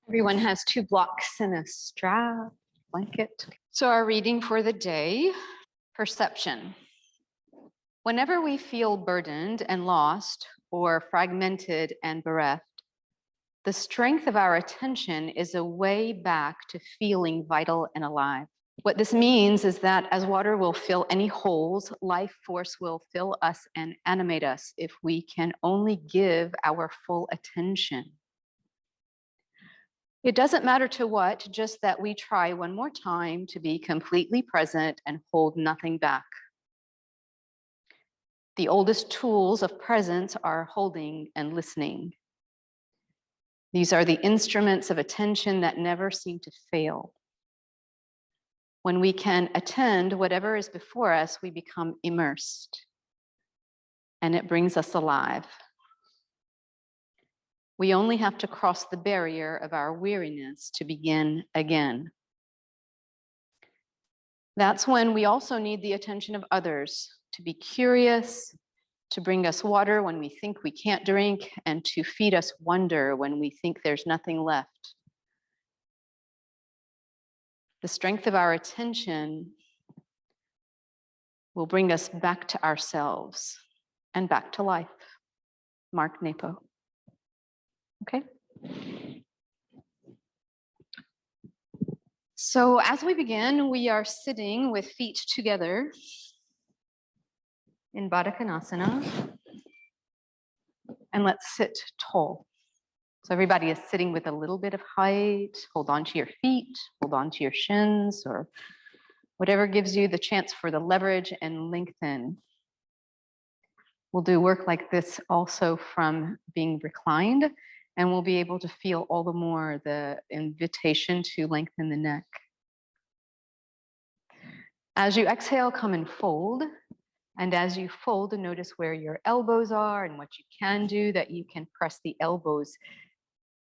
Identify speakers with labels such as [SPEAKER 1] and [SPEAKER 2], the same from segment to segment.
[SPEAKER 1] Everyone has 2 blocks and a strap, blanket. So our reading for the day, perception. Whenever we feel burdened and lost or fragmented and bereft, the strength of our attention is a way back to feeling vital and alive. What this means is that as water will fill any holes, life force will fill us and animate us if we can only give our full attention. It doesn't matter to what, just that we try one more time to be completely present and hold nothing back. The oldest tools of presence are holding and listening. These are the instruments of attention that never seem to fail. When we can attend whatever is before us, we become immersed, and it brings us alive. We only have to cross the barrier of our weariness to begin again. That's when we also need the attention of others, to be curious, to bring us water when we think we can't drink, and to feed us wonder when we think there's nothing left. The strength of our attention will bring us back to ourselves and back to life. Mark Nepo. Okay. So as we begin, we are sitting with feet together in Baddha Konasana. And let's sit tall. So everybody is sitting with a little bit of height. Hold on to your feet, hold on to your shins, or whatever gives you the chance for the leverage and lengthen. We'll do work like this also from being reclined, and we'll be able to feel all the more the invitation to lengthen the neck. As you exhale, come and fold. And as you fold, notice where your elbows are and what you can do, that you can press the elbows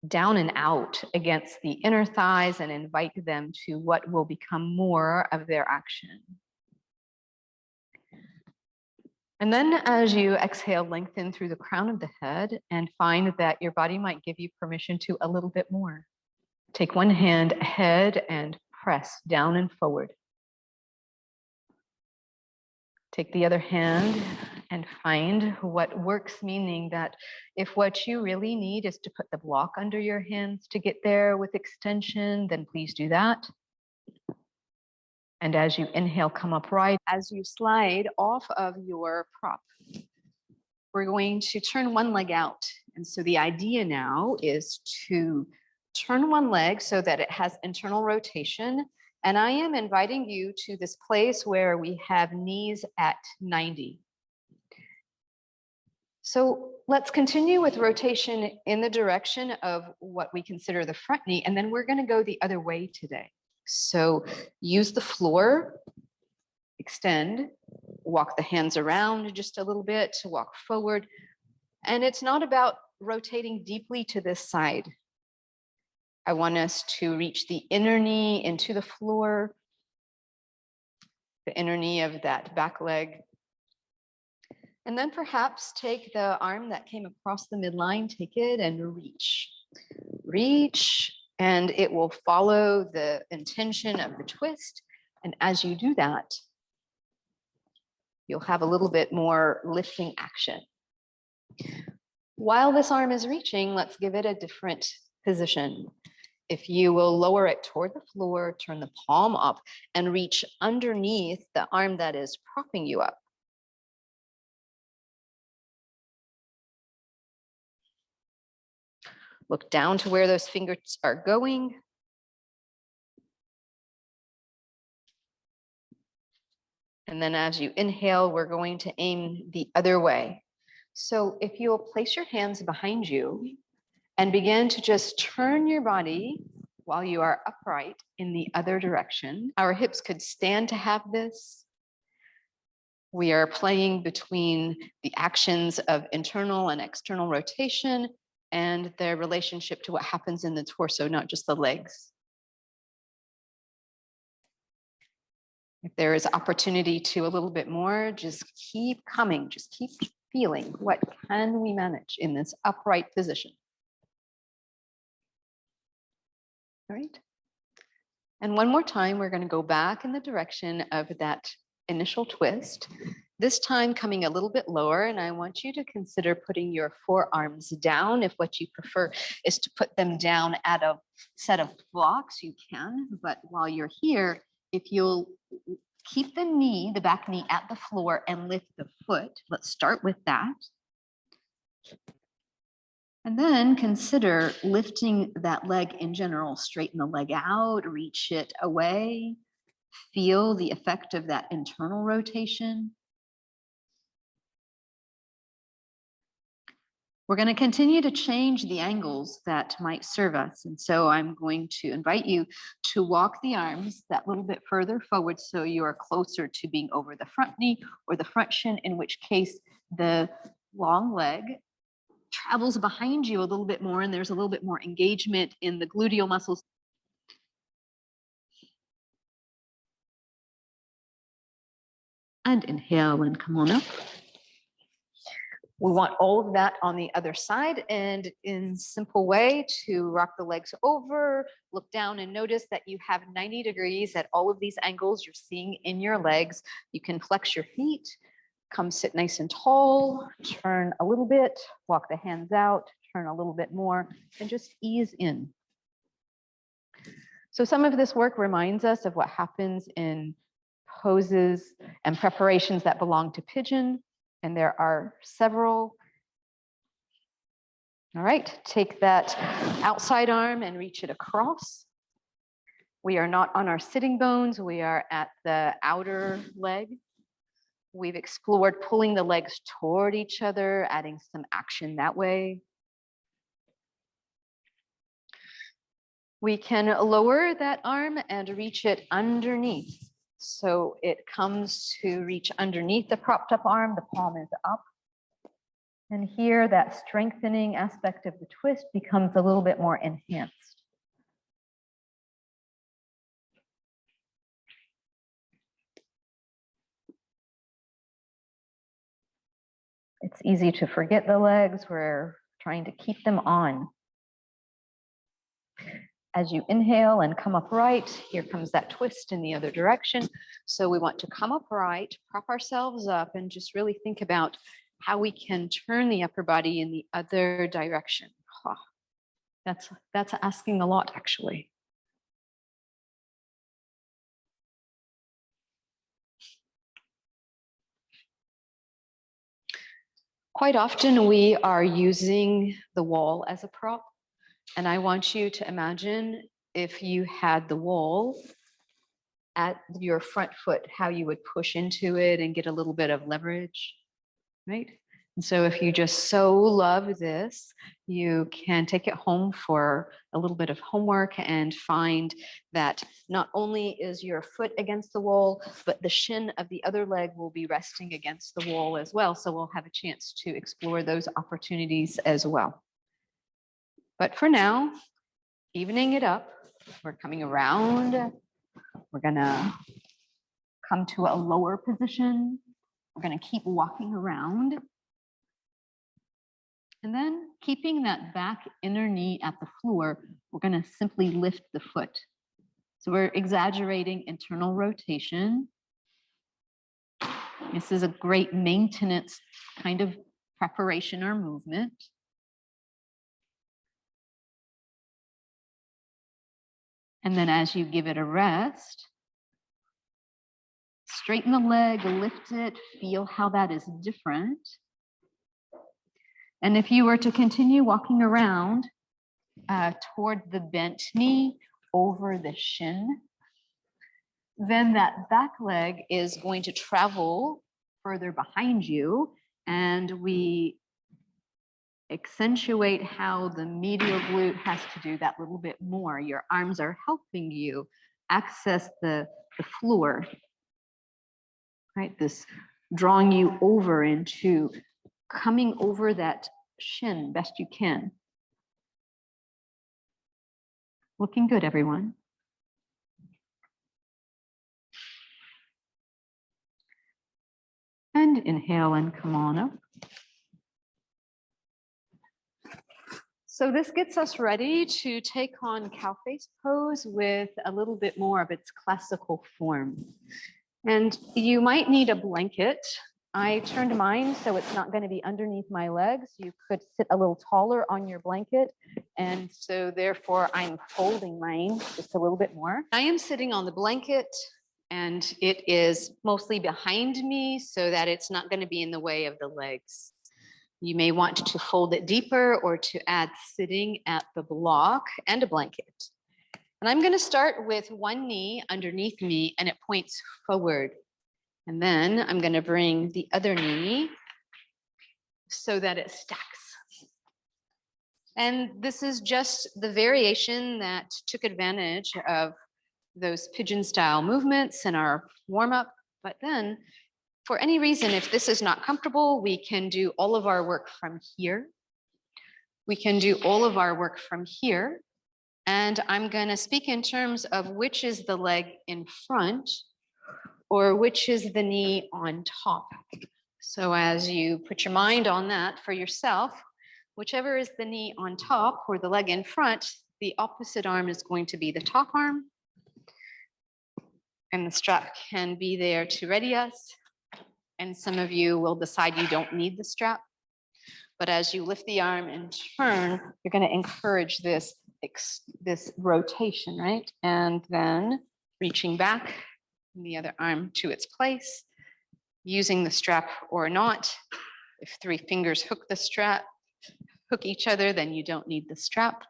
[SPEAKER 1] down and out against the inner thighs and invite them to what will become more of their action. And then as you exhale, lengthen through the crown of the head and find that your body might give you permission to a little bit more. Take one hand ahead and press down and forward. Take the other hand and find what works, meaning that if what you really need is to put the block under your hands to get there with extension, then please do that. And as you inhale, come upright. As you slide off of your prop, we're going to turn one leg out. And so the idea now is to turn one leg so that it has internal rotation. And I am inviting you to this place where we have knees at 90. So let's continue with rotation in the direction of what we consider the front knee. And then we're going to go the other way today. So use the floor, extend, walk the hands around just a little bit, walk forward. And it's not about rotating deeply to this side. I want us to reach the inner knee into the floor, the inner knee of that back leg. And then perhaps take the arm that came across the midline, take it and reach. Reach. And it will follow the intention of the twist. And as you do that, you'll have a little bit more lifting action. While this arm is reaching, let's give it a different position. If you will lower it toward the floor, turn the palm up and reach underneath the arm that is propping you up. Look down to where those fingers are going. And then as you inhale, we're going to aim the other way. So if you'll place your hands behind you and begin to just turn your body while you are upright in the other direction. Our hips could stand to have this. We are playing between the actions of internal and external rotation and their relationship to what happens in the torso, not just the legs. If there is opportunity to a little bit more, just keep coming, just keep feeling what can we manage in this upright position. All right. And one more time, we're going to go back in the direction of that initial twist, this time coming a little bit lower. And I want you to consider putting your forearms down. If what you prefer is to put them down at a set of blocks, you can. But while you're here, if you'll keep the knee, the back knee at the floor and lift the foot, let's start with that. And then consider lifting that leg in general, straighten the leg out, reach it away, feel the effect of that internal rotation. We're going to continue to change the angles that might serve us. And so I'm going to invite you to walk the arms that little bit further forward so you are closer to being over the front knee or the front shin, in which case the long leg travels behind you a little bit more and there's a little bit more engagement in the gluteal muscles. And inhale and come on up. We want all of that on the other side, and in simple way to rock the legs over, look down and notice that you have 90 degrees at all of these angles you're seeing in your legs. You can flex your feet, come sit nice and tall, turn a little bit, walk the hands out, turn a little bit more, and just ease in. So some of this work reminds us of what happens in poses and preparations that belong to pigeon, and there are several. All right, take that outside arm and reach it across. We are not on our sitting bones, we are at the outer leg. We've explored pulling the legs toward each other, adding some action that way. We can lower that arm and reach it underneath. So it comes to reach underneath the propped up arm, the palm is up. And here that strengthening aspect of the twist becomes a little bit more enhanced. It's easy to forget the legs. We're trying to keep them on. As you inhale and come upright, here comes that twist in the other direction. So we want to come upright, prop ourselves up, and just really think about how we can turn the upper body in the other direction. Oh, that's asking a lot, actually. Quite often we are using the wall as a prop. And I want you to imagine if you had the wall at your front foot, how you would push into it and get a little bit of leverage, right? And so if you just so love this, you can take it home for a little bit of homework and find that not only is your foot against the wall, but the shin of the other leg will be resting against the wall as well. So we'll have a chance to explore those opportunities as well. But for now, evening it up, we're coming around. We're gonna come to a lower position. We're gonna keep walking around. And then keeping that back inner knee at the floor, we're gonna simply lift the foot. So we're exaggerating internal rotation. This is a great maintenance kind of preparation or movement. And then as you give it a rest, straighten the leg, lift it, feel how that is different. And if you were to continue walking around toward the bent knee, over the shin, then that back leg is going to travel further behind you, and we accentuate how the medial glute has to do that little bit more. Your arms are helping you access the floor, right? This drawing you over into coming over that shin best you can. Looking good, everyone. And inhale and come on up. So this gets us ready to take on cow face pose with a little bit more of its classical form. And you might need a blanket. I turned mine so it's not going to be underneath my legs. You could sit a little taller on your blanket. And so therefore I'm folding mine just a little bit more. I am sitting on the blanket and it is mostly behind me so that it's not going to be in the way of the legs. You may want to fold it deeper or to add sitting at the block and a blanket. And I'm going to start with one knee underneath me and it points forward. And then I'm going to bring the other knee so that it stacks. And this is just the variation that took advantage of those pigeon style movements in our warm up. But then for any reason, if this is not comfortable, we can do all of our work from here. We can do all of our work from here. And I'm going to speak in terms of which is the leg in front or which is the knee on top. So as you put your mind on that for yourself, whichever is the knee on top or the leg in front, the opposite arm is going to be the top arm. And the strap can be there to ready us. And some of you will decide you don't need the strap. But as you lift the arm and turn, you're going to encourage this rotation, right? And then reaching back the other arm to its place, using the strap or not. If 3 fingers hook the strap, hook each other, then you don't need the strap.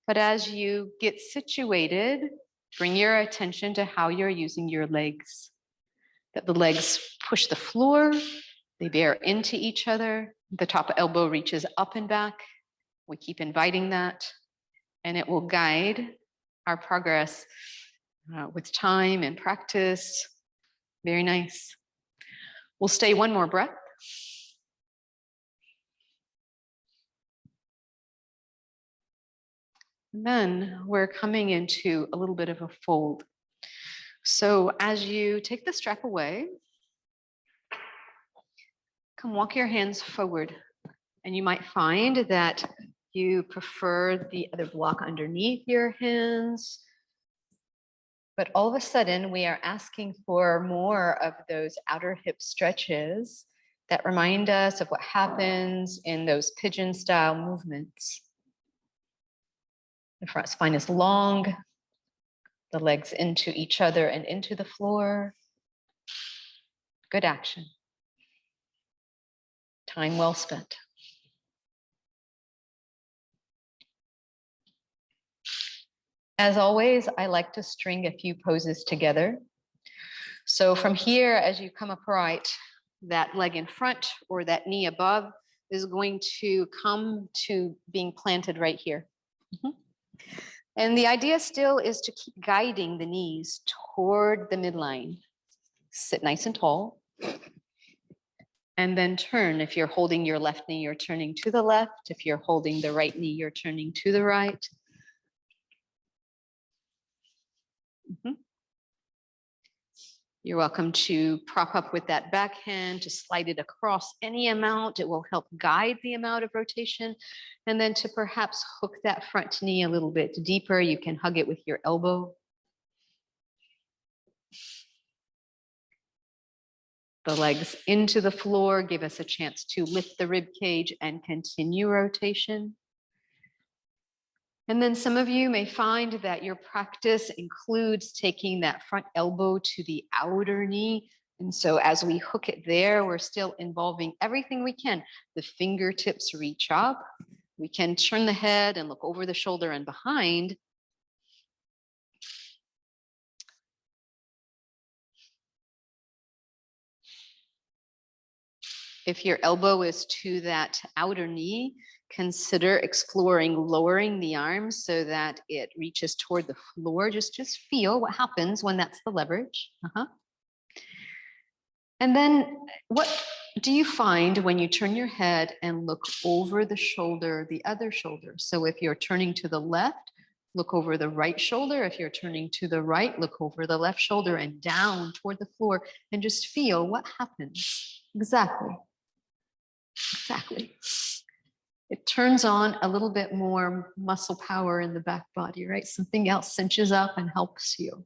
[SPEAKER 1] But as you get situated, bring your attention to how you're using your legs. That the legs push the floor, they bear into each other. The top elbow reaches up and back. We keep inviting that, and it will guide our progress with time and practice. Very nice. We'll stay one more breath. And then we're coming into a little bit of a fold. So as you take the strap away, come walk your hands forward. And you might find that you prefer the other block underneath your hands. But all of a sudden, we are asking for more of those outer hip stretches that remind us of what happens in those pigeon style movements. The front spine is long, the legs into each other and into the floor. Good action. Time well spent. As always, I like to string a few poses together. So from here, as you come upright, that leg in front or that knee above is going to come to being planted right here. And the idea still is to keep guiding the knees toward the midline. Sit nice and tall. And then turn. If you're holding your left knee, you're turning to the left. If you're holding the right knee, you're turning to the right. You're welcome to prop up with that backhand, to slide it across any amount. It will help guide the amount of rotation. And then to perhaps hook that front knee a little bit deeper. You can hug it with your elbow. The legs into the floor, give us a chance to lift the rib cage and continue rotation. And then some of you may find that your practice includes taking that front elbow to the outer knee. And so as we hook it there, we're still involving everything we can. The fingertips reach up. We can turn the head and look over the shoulder and behind. If your elbow is to that outer knee, consider exploring lowering the arms so that it reaches toward the floor. Just feel what happens when that's the leverage. And then what do you find when you turn your head and look over the shoulder, the other shoulder? So if you're turning to the left, look over the right shoulder. If you're turning to the right, look over the left shoulder and down toward the floor and just feel what happens. Exactly. It turns on a little bit more muscle power in the back body, right? Something else cinches up and helps you.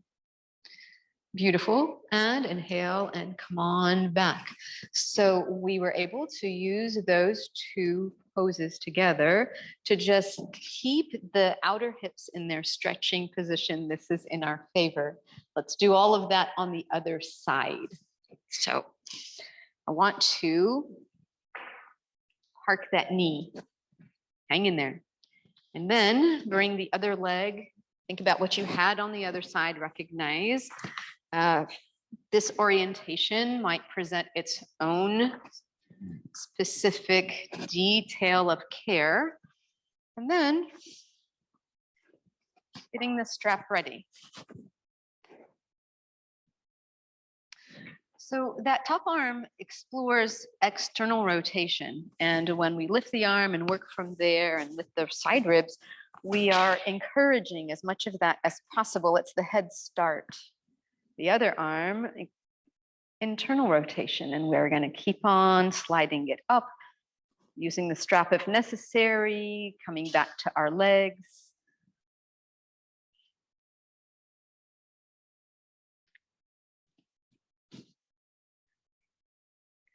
[SPEAKER 1] Beautiful. And inhale and come on back. So we were able to use those two poses together to just keep the outer hips in their stretching position. This is in our favor. Let's do all of that on the other side. So I want to park that knee. Hang in there. And then bring the other leg. Think about what you had on the other side. Recognize this orientation might present its own specific detail of care. And then getting the strap ready. So that top arm explores external rotation. And when we lift the arm and work from there and lift the side ribs, we are encouraging as much of that as possible. It's the head start. The other arm, internal rotation, and we're going to keep on sliding it up, using the strap if necessary, coming back to our legs.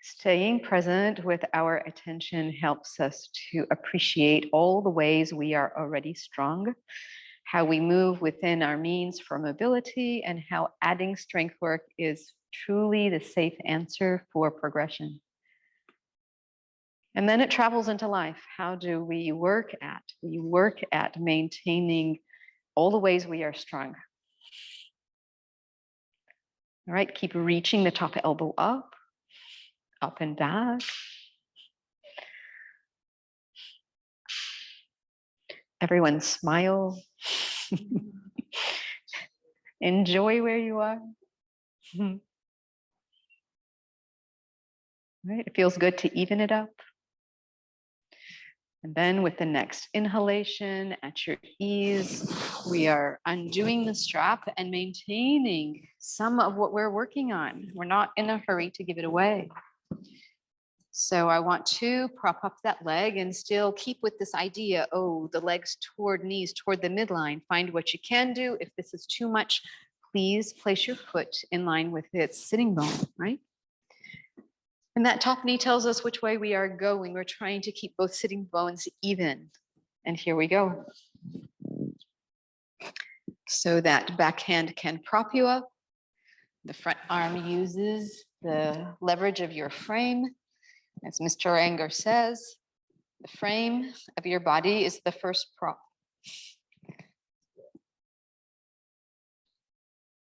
[SPEAKER 1] Staying present with our attention helps us to appreciate all the ways we are already strong, how we move within our means for mobility, and how adding strength work is truly the safe answer for progression. And then it travels into life. How do we work at? We work at maintaining all the ways we are strong. All right, keep reaching the top elbow up and back. Everyone smile. Enjoy where you are. Right, it feels good to even it up. And then with the next inhalation at your ease, we are undoing the strap and maintaining some of what we're working on. We're not in a hurry to give it away. So I want to prop up that leg and still keep with this idea, oh, the legs toward knees, toward the midline. Find what you can do. If this is too much, please place your foot in line with its sitting bone, right? And that top knee tells us which way we are going. We're trying to keep both sitting bones even. And here we go. So that back hand can prop you up. The front arm uses the leverage of your frame. As Mr. Anger says, the frame of your body is the first prop.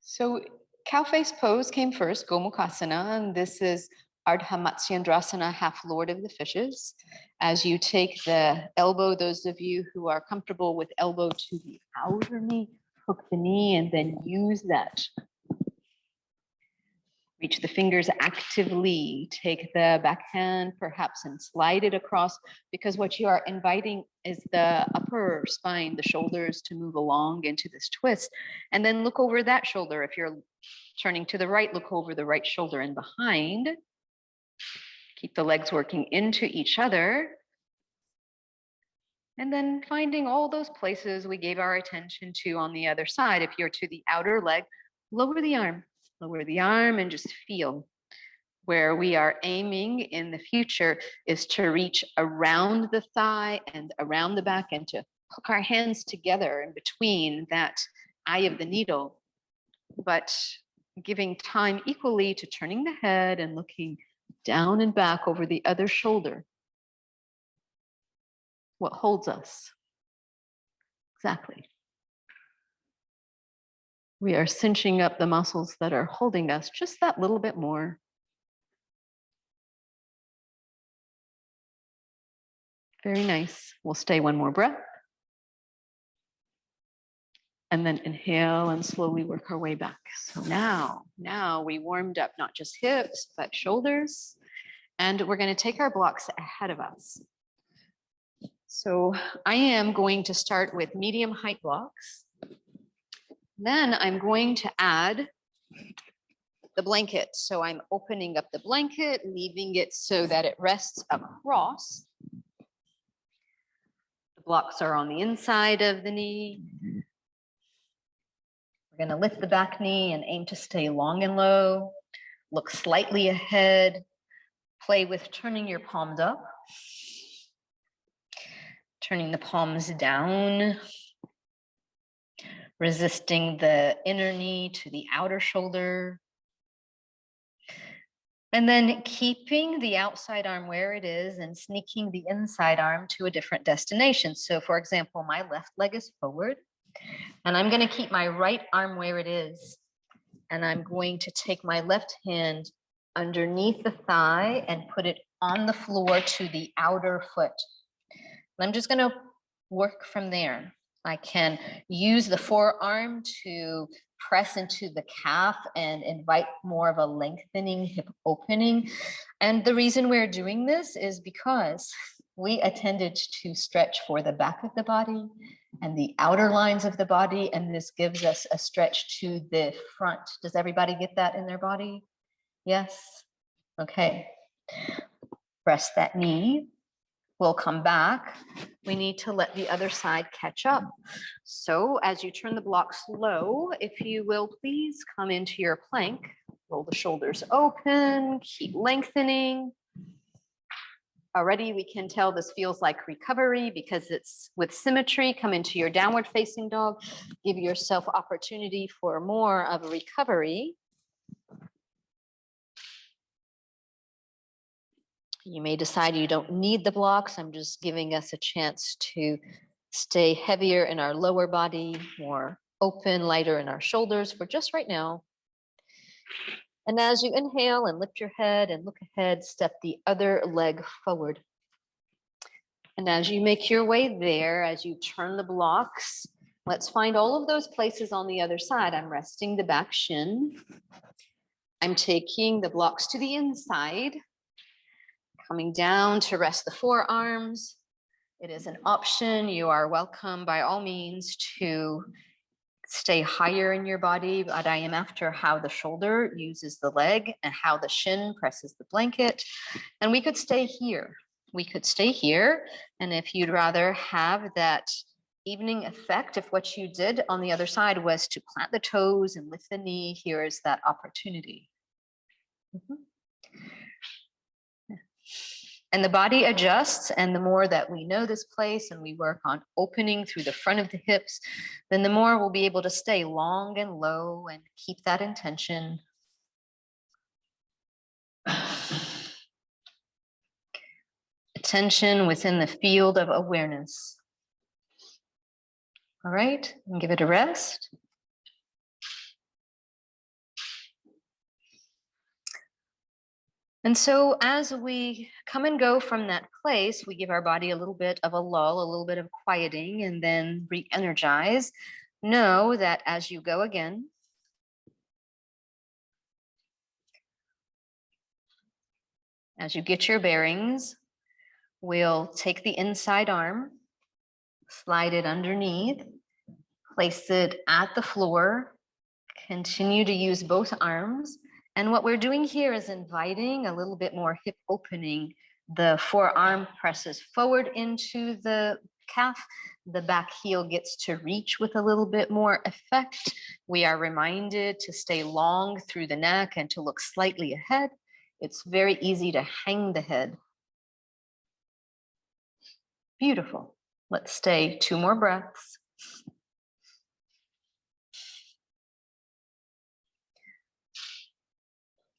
[SPEAKER 1] So cow face pose came first, Gomukhasana, and this is Ardha Matsyendrasana, half Lord of the Fishes. As you take the elbow, those of you who are comfortable with elbow to the outer knee, hook the knee and then use that. Reach the fingers actively, take the back hand perhaps and slide it across, because what you are inviting is the upper spine, the shoulders to move along into this twist. And then look over that shoulder. If you're turning to the right, look over the right shoulder and behind. Keep the legs working into each other. And then finding all those places we gave our attention to on the other side. If you're to the outer leg, lower the arm. Lower the arm and just feel. Where we are aiming in the future is to reach around the thigh and around the back and to hook our hands together in between that eye of the needle, but giving time equally to turning the head and looking down and back over the other shoulder. What holds us? Exactly. We are cinching up the muscles that are holding us just that little bit more. Very nice. We'll stay one more breath. And then inhale and slowly work our way back. So now we warmed up not just hips, but shoulders. And we're going to take our blocks ahead of us. So I am going to start with medium height blocks. Then I'm going to add the blanket. So I'm opening up the blanket, leaving it so that it rests across. The blocks are on the inside of the knee. We're going to lift the back knee and aim to stay long and low. Look slightly ahead. Play with turning your palms up. Turning the palms down. Resisting the inner knee to the outer shoulder. And then keeping the outside arm where it is and sneaking the inside arm to a different destination. So for example, my left leg is forward and I'm going to keep my right arm where it is. And I'm going to take my left hand underneath the thigh and put it on the floor to the outer foot. And I'm just going to work from there. I can use the forearm to press into the calf and invite more of a lengthening hip opening. And the reason we're doing this is because we attended to stretch for the back of the body and the outer lines of the body, and this gives us a stretch to the front. Does everybody get that in their body? Yes? Okay. Press that knee. We'll come back. We need to let the other side catch up. So as you turn the blocks low, if you will please come into your plank, roll the shoulders open, keep lengthening. Already we can tell this feels like recovery because it's with symmetry. Come into your downward facing dog. Give yourself opportunity for more of a recovery. You may decide you don't need the blocks. I'm just giving us a chance to stay heavier in our lower body, more open, lighter in our shoulders for just right now. And as you inhale and lift your head and look ahead, step the other leg forward. And as you make your way there, as you turn the blocks, let's find all of those places on the other side. I'm resting the back shin. I'm taking the blocks to the inside. Coming down to rest the forearms. It is an option. You are welcome by all means to stay higher in your body, but I am after how the shoulder uses the leg and how the shin presses the blanket. And we could stay here. We could stay here. And if you'd rather have that evening effect, if what you did on the other side was to plant the toes and lift the knee, here is that opportunity. And the body adjusts, and the more that we know this place and we work on opening through the front of the hips, then the more we'll be able to stay long and low and keep that intention. Attention within the field of awareness. All right, and give it a rest. And so as we come and go from that place, we give our body a little bit of a lull, a little bit of quieting, and then re-energize. Know that as you go again, as you get your bearings, we'll take the inside arm, slide it underneath, place it at the floor, continue to use both arms. And what we're doing here is inviting a little bit more hip opening. The forearm presses forward into the calf. The back heel gets to reach with a little bit more effect. We are reminded to stay long through the neck and to look slightly ahead. It's very easy to hang the head. Beautiful. Let's stay 2 more breaths.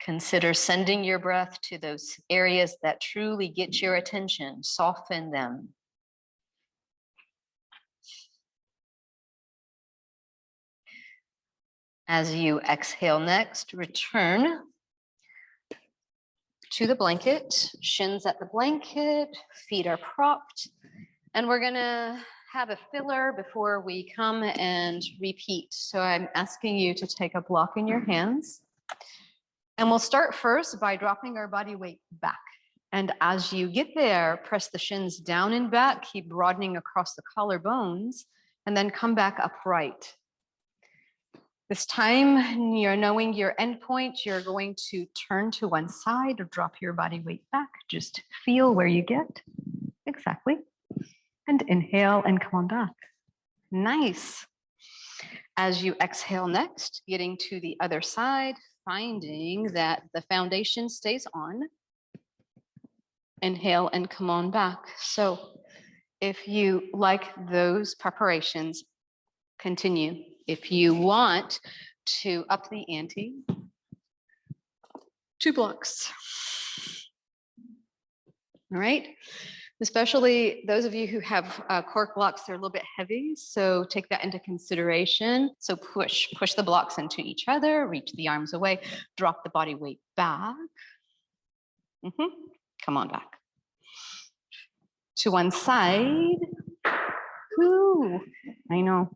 [SPEAKER 1] Consider sending your breath to those areas that truly get your attention. Soften them. As you exhale next, return to the blanket, shins at the blanket, feet are propped, and we're gonna have a filler before we come and repeat. So I'm asking you to take a block in your hands. And we'll start first by dropping our body weight back. And as you get there, press the shins down and back, keep broadening across the collarbones, and then come back upright. This time, you're knowing your endpoint, you're going to turn to one side or drop your body weight back. Just feel where you get. Exactly.
[SPEAKER 2] And inhale and come on back.
[SPEAKER 1] Nice. As you exhale next, getting to the other side, finding that the foundation stays on. Inhale and come on back. So if you like those preparations, continue. If you want to up the ante, 2 blocks. All right. Especially those of you who have cork blocks, they're a little bit heavy, so take that into consideration. So push the blocks into each other, reach the arms away, drop the body weight back. Come on back. To one side. Ooh, I know.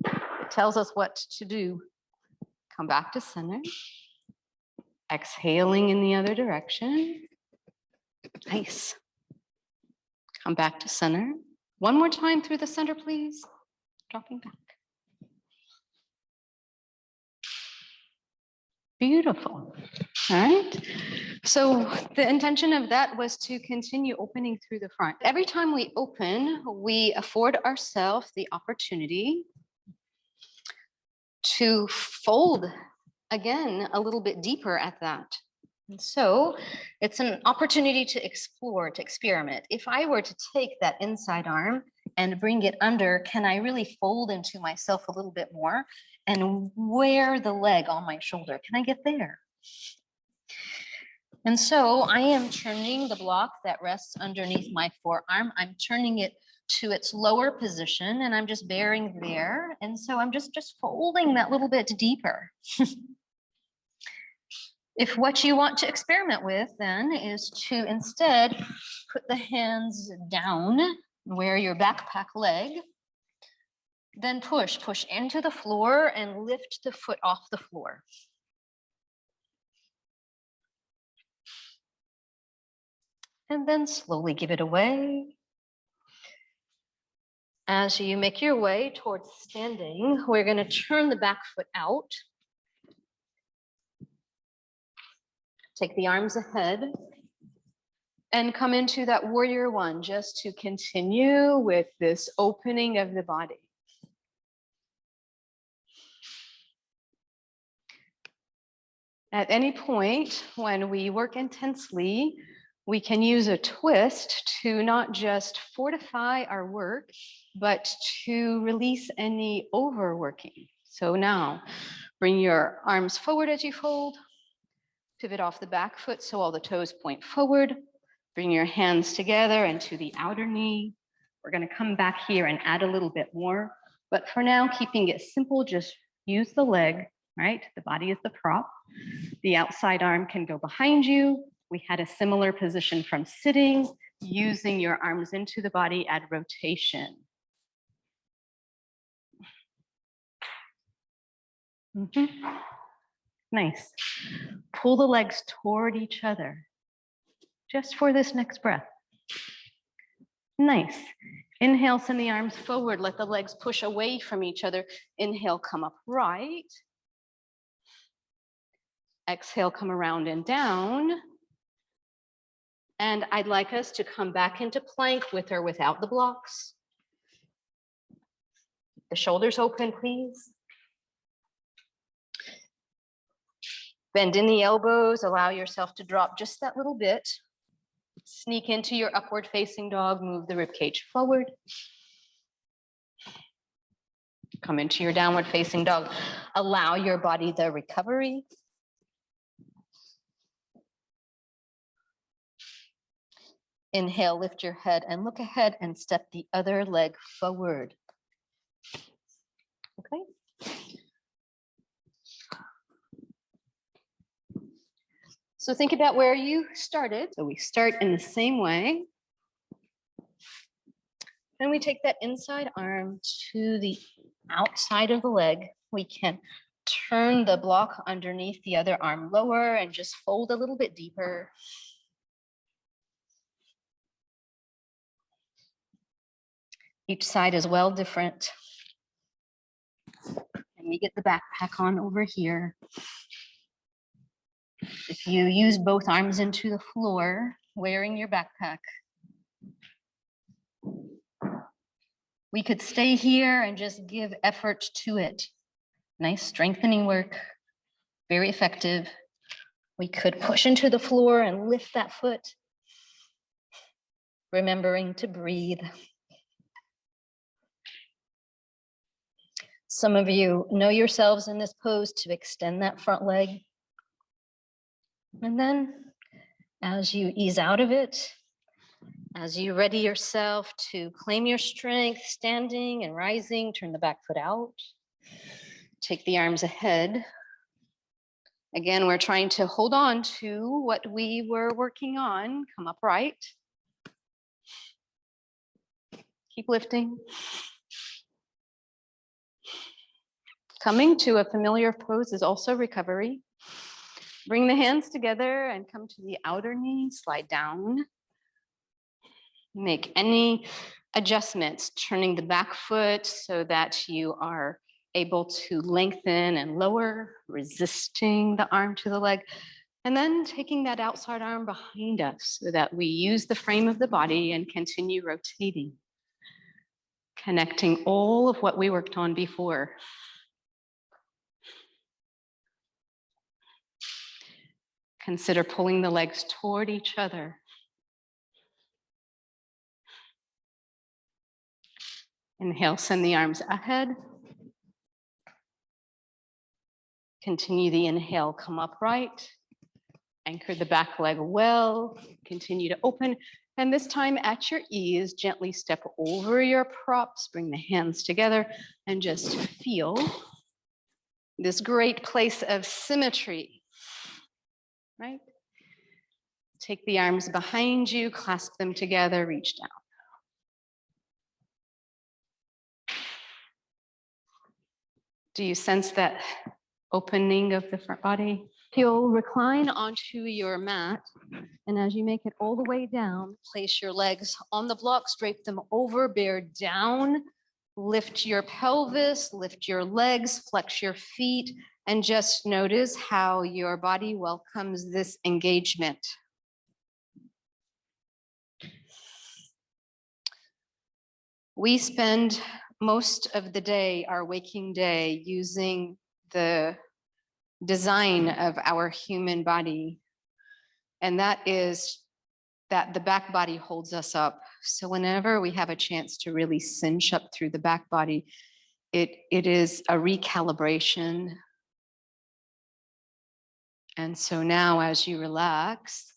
[SPEAKER 1] It tells us what to do. Come back to center. Exhaling in the other direction. Nice. Come back to center. One more time through the center, please. Dropping back. Beautiful. All right. So the intention of that was to continue opening through the front. Every time we open, we afford ourselves the opportunity to fold again a little bit deeper at that. And so it's an opportunity to explore, to experiment. If I were to take that inside arm and bring it under, can I really fold into myself a little bit more and wear the leg on my shoulder? Can I get there? And so I am turning the block that rests underneath my forearm. I'm turning it to its lower position and I'm just bearing there. And so I'm just folding that little bit deeper. If what you want to experiment with then is to instead put the hands down where your backpack leg, then push into the floor and lift the foot off the floor. And then slowly give it away. As you make your way towards standing, we're going to turn the back foot out. Take the arms ahead and come into that warrior one just to continue with this opening of the body. At any point when we work intensely, we can use a twist to not just fortify our work, but to release any overworking. So now bring your arms forward as you fold. Pivot off the back foot so all the toes point forward. Bring your hands together and to the outer knee. We're going to come back here and add a little bit more. But for now, keeping it simple, just use the leg, right? The body is the prop. The outside arm can go behind you. We had a similar position from sitting, using your arms into the body, add rotation. Nice. Pull the legs toward each other, just for this next breath. Nice. Inhale, send the arms forward. Let the legs push away from each other. Inhale, come up right. Exhale, come around and down. And I'd like us to come back into plank with or without the blocks. The shoulders open, please. Bend in the elbows, allow yourself to drop just that little bit. Sneak into your upward facing dog, move the ribcage forward. Come into your downward facing dog. Allow your body the recovery. Inhale, lift your head and look ahead and step the other leg forward. Okay. So think about where you started. So we start in the same way. Then we take that inside arm to the outside of the leg. We can turn the block underneath the other arm lower and just fold a little bit deeper. Each side is well different. And we get the backpack on over here. If you use both arms into the floor, wearing your backpack. We could stay here and just give effort to it. Nice strengthening work, very effective. We could push into the floor and lift that foot, remembering to breathe. Some of you know yourselves in this pose to extend that front leg. And then as you ease out of it, as you ready yourself to claim your strength, standing and rising, turn the back foot out. Take the arms ahead. Again, we're trying to hold on to what we were working on. Come upright. Keep lifting. Coming to a familiar pose is also recovery. Bring the hands together and come to the outer knee, slide down. Make any adjustments, turning the back foot so that you are able to lengthen and lower, resisting the arm to the leg, and then taking that outside arm behind us so that we use the frame of the body and continue rotating, connecting all of what we worked on before. Consider pulling the legs toward each other. Inhale, send the arms ahead. Continue the inhale, come upright. Anchor the back leg well. Continue to open. And this time at your ease, gently step over your props, bring the hands together, and just feel this great place of symmetry, right? Take the arms behind you, clasp them together, reach down. Do you sense that opening of the front body? You'll recline onto your mat, and as you make it all the way down, place your legs on the blocks, drape them over, bear down, lift your pelvis, lift your legs, flex your feet, and just notice how your body welcomes this engagement. We spend most of the day, our waking day, using the design of our human body, and that is that the back body holds us up. So whenever we have a chance to really cinch up through the back body, it is a recalibration. And so now as you relax,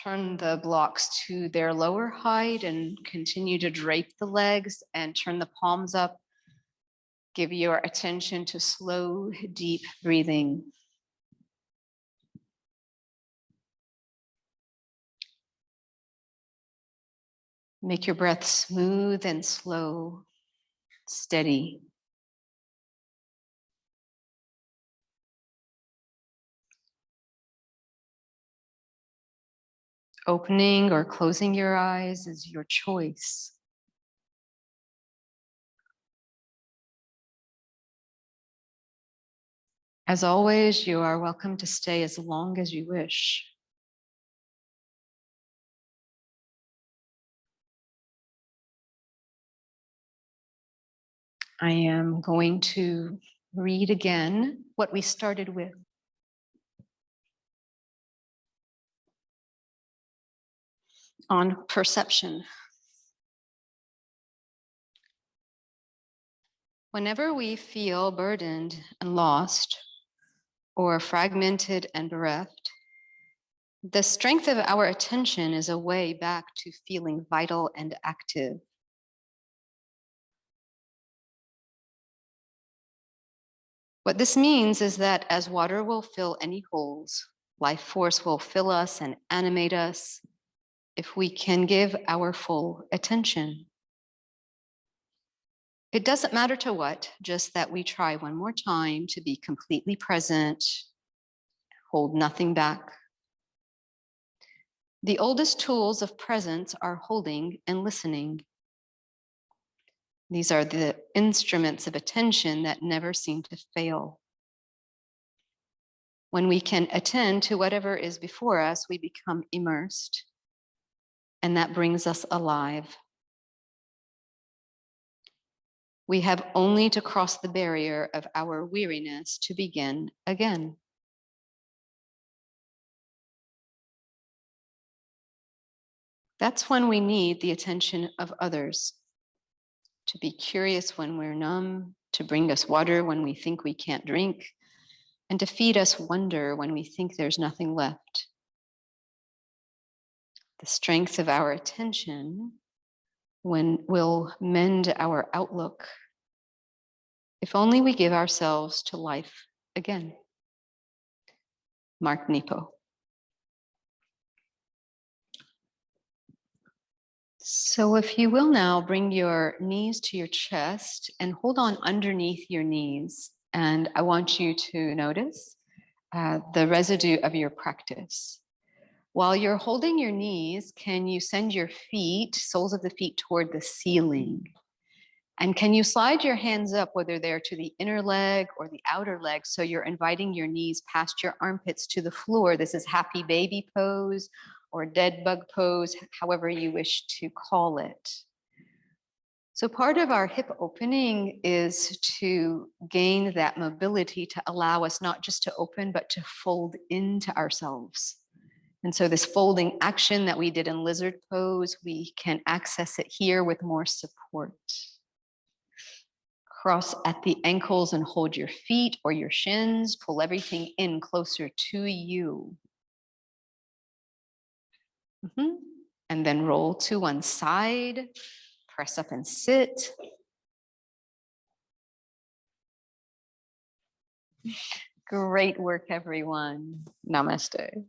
[SPEAKER 1] turn the blocks to their lower height and continue to drape the legs and turn the palms up. Give your attention to slow, deep breathing. Make your breath smooth and slow, steady. Opening or closing your eyes is your choice. As always, you are welcome to stay as long as you wish. I am going to read again what we started with. On perception. Whenever we feel burdened and lost, or fragmented and bereft, the strength of our attention is a way back to feeling vital and active. What this means is that as water will fill any holes, life force will fill us and animate us if we can give our full attention. It doesn't matter to what, just that we try one more time to be completely present, hold nothing back. The oldest tools of presence are holding and listening. These are the instruments of attention that never seem to fail. When we can attend to whatever is before us, we become immersed, and that brings us alive. We have only to cross the barrier of our weariness to begin again. That's when we need the attention of others, to be curious when we're numb, to bring us water when we think we can't drink, and to feed us wonder when we think there's nothing left. The strength of our attention will mend our outlook if only we give ourselves to life again. Mark Nepo. So if you will now bring your knees to your chest and hold on underneath your knees. And I want you to notice the residue of your practice. While you're holding your knees, can you send your feet, soles of the feet, toward the ceiling? And can you slide your hands up, whether they're to the inner leg or the outer leg, so you're inviting your knees past your armpits to the floor? This is happy baby pose or dead bug pose, however you wish to call it. So part of our hip opening is to gain that mobility to allow us not just to open, but to fold into ourselves. And so this folding action that we did in lizard pose, we can access it here with more support. Cross at the ankles and hold your feet or your shins. Pull everything in closer to you. And then roll to one side. Press up and sit. Great work, everyone. Namaste.